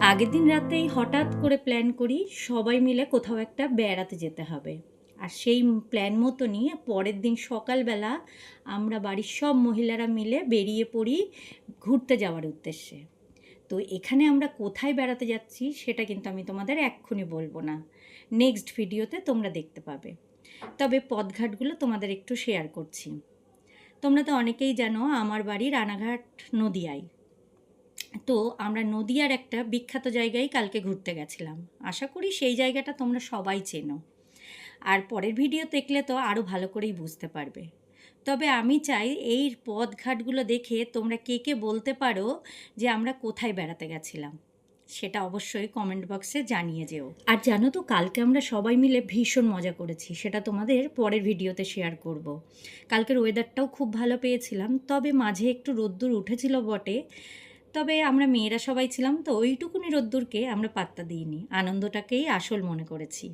আগের দিন রাতেই হঠাৎ করে প্ল্যান করি সবাই মিলে কোথাও একটা বেড়াতে যেতে হবে। আর সেই প্ল্যান মতো নিয়ে পরের দিন সকালবেলা আমরা বাড়ির সব মহিলারা মিলে বেরিয়ে পড়ি ঘুরতে যাওয়ার উদ্দেশ্যে। তো এখানে আমরা কোথায় বেড়াতে যাচ্ছি সেটা কিন্তু আমি তোমাদের এক্ষুনি বলবো না, নেক্সট ভিডিওতে তোমরা দেখতে পাবে। তবে পথঘাটগুলো তোমাদের একটু শেয়ার করছি। তোমরা তো অনেকেই জানো আমার বাড়ি রানাঘাট নদিয়ায়। তো আমরা নদিয়ার একটা বিখ্যাত জায়গায় কালকে ঘুরতে গেছিলাম। আশা করি সেই জায়গাটা তোমরা সবাই চেনো, আর পরের ভিডিও দেখলে তো আরও ভালো করেই বুঝতে পারবে। তবে আমি চাই এই পথঘাটগুলো দেখে তোমরা কে কে বলতে পারো যে আমরা কোথায় বেড়াতে গেছিলাম, সেটা অবশ্যই কমেন্ট বক্সে জানিয়ে যেও। আর জানো তো কালকে আমরা সবাই মিলে ভীষণ মজা করেছি, সেটা তোমাদের পরের ভিডিওতে শেয়ার করব। কালকের ওয়েদারটাও খুব ভালো পেয়েছিলাম, তবে মাঝে একটু রোদ্দুর উঠেছিল বটে। তবে আমরা মেয়েরা সবাই ছিলাম তো ওইটুকুনি রোদ্দুরকে আমরা পাত্তা দিইনি, আনন্দটাকেই আসল মনে করেছি।